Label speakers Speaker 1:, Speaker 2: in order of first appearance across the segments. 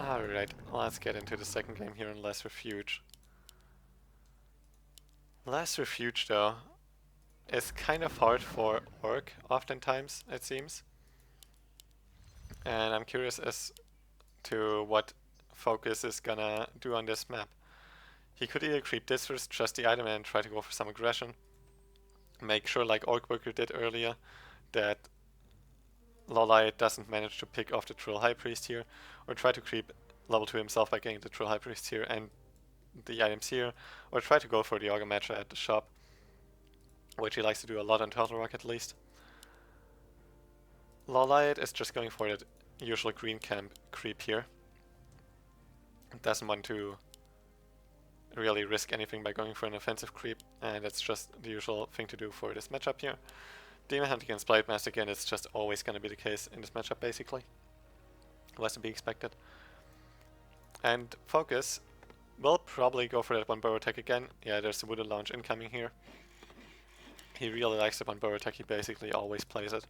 Speaker 1: Alright, let's get into the second game here in Last Refuge. Last Refuge, though, is kind of hard for Orc, oftentimes, it seems. And I'm curious as to what Focus is gonna do on this map. He could either creep this first, trust the item, and try to go for some aggression. Make sure, like Orc Worker did earlier, that Lawliet doesn't manage to pick off the Troll High Priest here, or try to creep level 2 himself by getting the Troll High Priest here and the items here, or try to go for the Auger Matcher at the shop, which he likes to do a lot on Turtle Rock at least. Lawliet is just going for that usual green camp creep here. Doesn't want to really risk anything by going for an offensive creep, and that's just the usual thing to do for this matchup here. Demon Hunt against Blade Master, again, it's just always going to be the case in this matchup basically. Was to be expected. And Focus will probably go for that one burrow attack again. Yeah, there's the Voodoo Launch incoming here. He really likes the one burrow attack, he basically always plays it.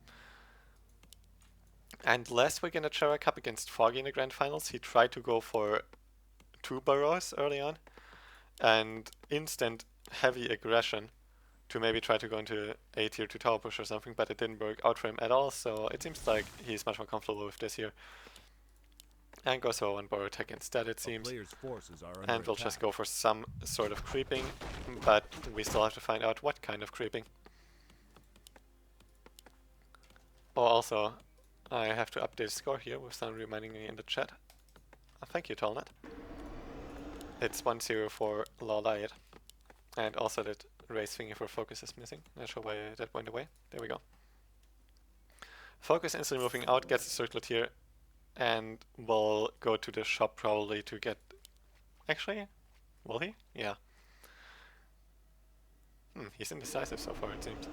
Speaker 1: And last week in the Gera Cup against Foggy in the Grand Finals, he tried to go for 2 burrows early on and instant heavy aggression to maybe try to go into A tier 2 tower push or something, but it didn't work out for him at all, so it seems like he's much more comfortable with this here. And goes for one burrow attack instead, it seems. And we'll just go for some sort of creeping, but we still have to find out what kind of creeping. Oh, also, I have to update the score here with someone reminding me in the chat. Thank you, Tolnet. It's 1-0 for Lawliet. And also that race thingy for Focus is missing. Not sure why that went away. There we go. Focus instantly moving out, gets the circlet here, and will go to the shop probably to get... Actually, will he? Yeah. He's indecisive so far, it seems.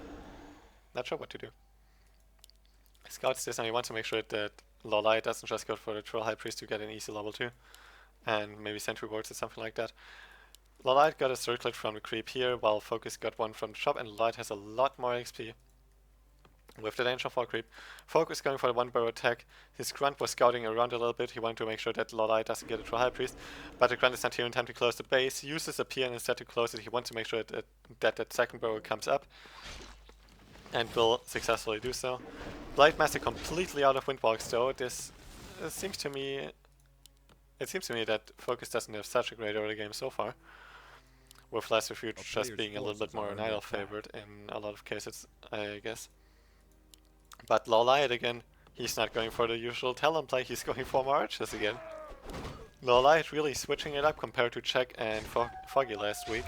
Speaker 1: Not sure what to do. Scouts this, and he wants to make sure that Lawliet doesn't just go for the Troll High Priest to get an easy level 2. And maybe sentry wards or something like that. Lawliet got a circlet from the creep here, while Focus got one from the shop, and Lawliet has a lot more XP. With the danger for creep, Focus going for the one burrow attack. His Grunt was scouting around a little bit, he wanted to make sure that Lawliet doesn't get a Troll High Priest, but the Grunt is not here in time to close the base. He uses a PN instead to close it. He wants to make sure that second burrow comes up, and will successfully do so. Blade Master completely out of Windwalks though. This seems to me... It seems to me that Focus doesn't have such a great early game so far, with Last Refuge just being a little bit more an idle favorite in a lot of cases, I guess. But Lawliet again, he's not going for the usual Talon play, he's going for more archers again. Lawliet really switching it up compared to Check and Foggy last week,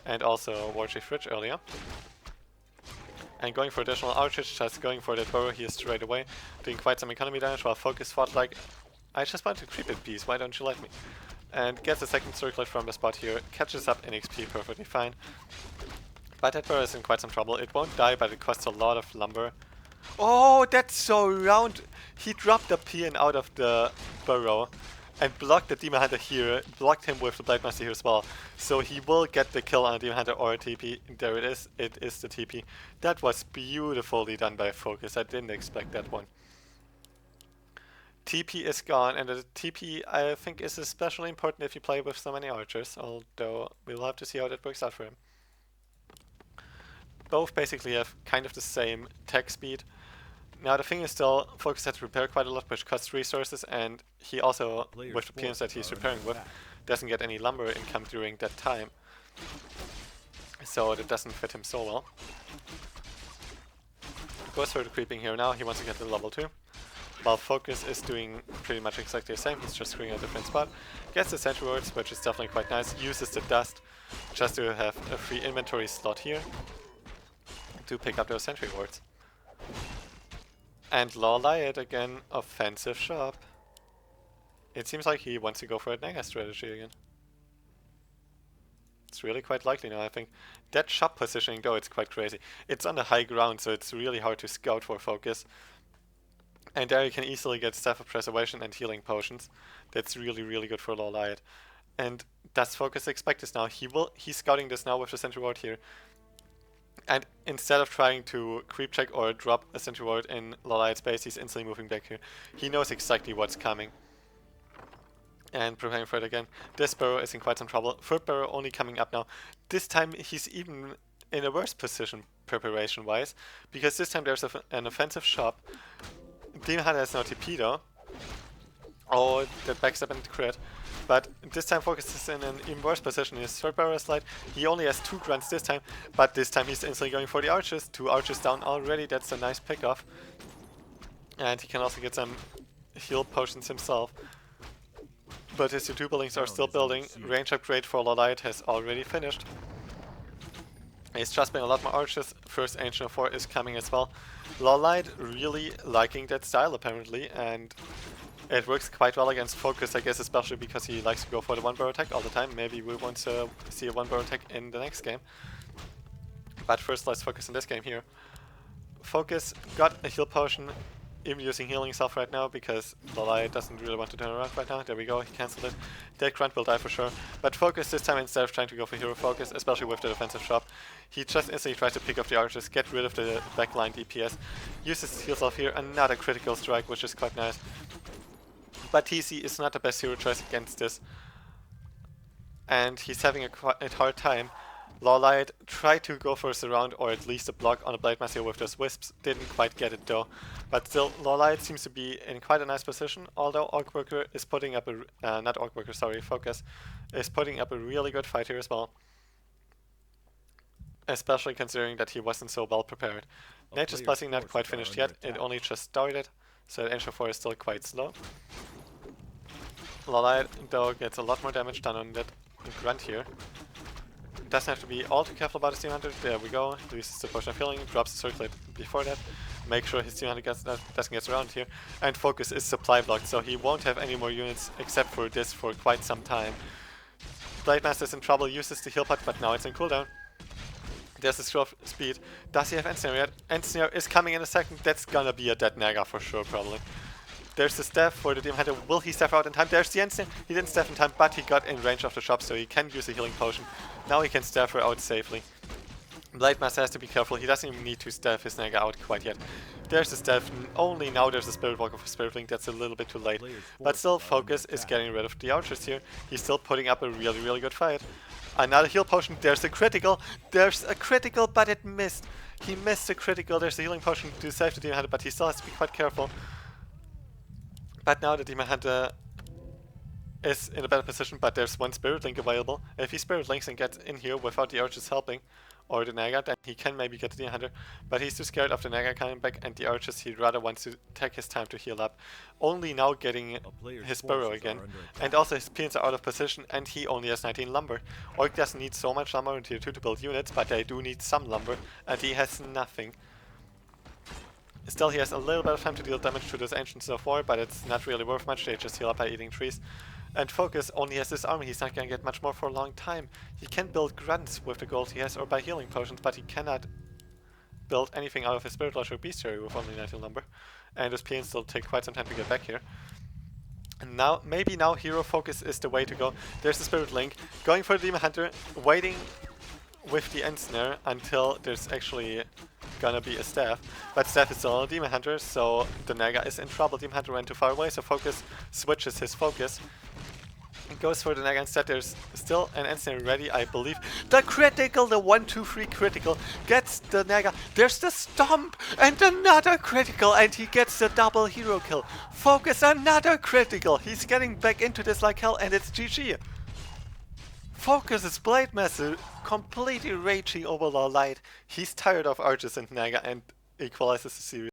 Speaker 1: and also Warchief Fridge earlier. And going for additional archers, just going for that burrow here straight away, doing quite some economy damage, while Focus fought like, I just want to creep in peace, why don't you let me? And gets a second circlet from the spot here, catches up in XP perfectly fine. But that burrow is in quite some trouble. It won't die, but it costs a lot of lumber. Oh, that's so round! He dropped the PN out of the burrow and blocked the Demon Hunter here, blocked him with the Blade Master here as well. So he will get the kill on the Demon Hunter or a TP. There it is the TP. That was beautifully done by Focus, I didn't expect that one. TP is gone, and the TP I think is especially important if you play with so many archers, although we'll have to see how that works out for him. Both basically have kind of the same tech speed. Now the thing is still, Focus had to repair quite a lot, which costs resources, and he also, with the PNs that he's repairing with, doesn't get any lumber income during that time. So that doesn't fit him so well. Goes for the creeping here now, he wants to get to level 2. While Focus is doing pretty much exactly the same, he's just screwing a different spot. Gets the sentry wards, which is definitely quite nice. Uses the dust just to have a free inventory slot here to pick up those sentry wards. And Lawliet again, offensive shop. It seems like he wants to go for a Naga strategy again. It's really quite likely now, I think. That shop positioning though, it's quite crazy. It's on the high ground, so it's really hard to scout for Focus. And there you can easily get Staff of Preservation and healing potions. That's really, really good for Lawliet. And does Focus expect this now? He's scouting this now with the sentry ward here. And instead of trying to creep check or drop a sentry ward in Lawliet's base, he's instantly moving back here. He knows exactly what's coming. And preparing for it again. This burrow is in quite some trouble. Third burrow only coming up now. This time he's even in a worse position preparation-wise, because this time there's an offensive shop. Demon Hunter has no TP though. Oh, that backstep and crit. But this time Focus is in an even worse position. His third barrel slide, he only has 2 grunts this time, but this time he's instantly going for the archers. 2 archers down already, that's a nice pick-off. And he can also get some heal potions himself. But his two buildings are still building. Range upgrade for Lawliet has already finished. He's just been a lot more archers. First Ancient of 4 is coming as well. Lawliet really liking that style apparently, and it works quite well against Focus, I guess, especially because he likes to go for the 1 burrow attack all the time. Maybe we want to see a 1 burrow attack in the next game. But first let's focus on this game here. Focus got a heal potion, even using healing himself right now because Lawliet doesn't really want to turn around right now. There we go, he cancelled it. That grunt will die for sure. But Focus this time, instead of trying to go for hero focus, especially with the defensive shop, he just instantly tries to pick up the archers, get rid of the backline DPS, uses heals off here, another critical strike, which is quite nice. But TC is not the best hero choice against this, and he's having a quite hard time. Lawliet tried to go for a surround or at least a block on a Blade Master with those wisps, didn't quite get it though. But still, Lawliet seems to be in quite a nice position, although Orcworker is putting up a, not Orcworker, sorry, Focus, is putting up a really good fight here as well. Especially considering that he wasn't so well prepared. Nature's Blessing not quite finished yet, it only just started, so the Ancient 4 is still quite slow. Lawliet though gets a lot more damage done on that grunt here. Doesn't have to be all too careful about his Team Hunter. There we go. Uses the potion of healing, drops the circlet before that. Make sure his Team Hunter doesn't get around here. And Focus is supply blocked, so he won't have any more units except for this for quite some time. Blade Master is in trouble, uses the heal pot, but now it's in cooldown. There's the scroll of speed. Does he have End Snare yet? End Snare is coming in a second. That's gonna be a dead Naga for sure, probably. There's the staff for the Demon Hunter. Will he staff out in time? There's the End Snare. He didn't staff in time, but he got in range of the shop, so he can use a healing potion. Now he can staff her out safely. Blade Master has to be careful. He doesn't even need to staff his Naga out quite yet. There's the staff. Only now there's a Spirit Walker for Spirit Link. That's a little bit too late. But still, Focus is getting rid of the archers here. He's still putting up a really, really good fight. Another heal potion. There's a critical. There's a critical, but it missed. He missed the critical. There's a healing potion to save the Demon Hunter, but he still has to be quite careful. But now the Demon Hunter is in a better position, but there's 1 Spirit Link available. If he Spirit Links and gets in here without the archers helping, or the Naga, then he can maybe get the Demon Hunter. But he's too scared of the Naga coming back and the archers. He rather wants to take his time to heal up. Only now getting his burrow again. And also his peons are out of position and he only has 19 lumber. Orc doesn't need so much lumber in tier 2 to build units, but they do need some lumber, and he has nothing. Still, he has a little bit of time to deal damage to those Ancients of War, but it's not really worth much. They just heal up by eating trees. And Focus only has this army. He's not gonna get much more for a long time. He can build grunts with the gold he has or by healing potions, but he cannot build anything out of his Spirit Lodge or Bestiary with only 19 lumber. And his peons will take quite some time to get back here. And now, maybe now Hero Focus is the way to go. There's the Spirit Link. Going for the Demon Hunter, waiting with the End Snare until there's actually gonna be a staff. But staff is still on a Demon Hunter, so the Naga is in trouble. Demon Hunter went too far away, so Focus switches his focus. Goes for the Naga instead. There's still an End Snare ready, I believe. The critical, the 1-2-3 critical, gets the Naga. There's the Stomp, and another critical, and he gets the double hero kill. Focus, another critical. He's getting back into this like hell, and it's GG. Focus's Blade Master completely raging over Lawliet. He's tired of archers and Naga and equalizes the series.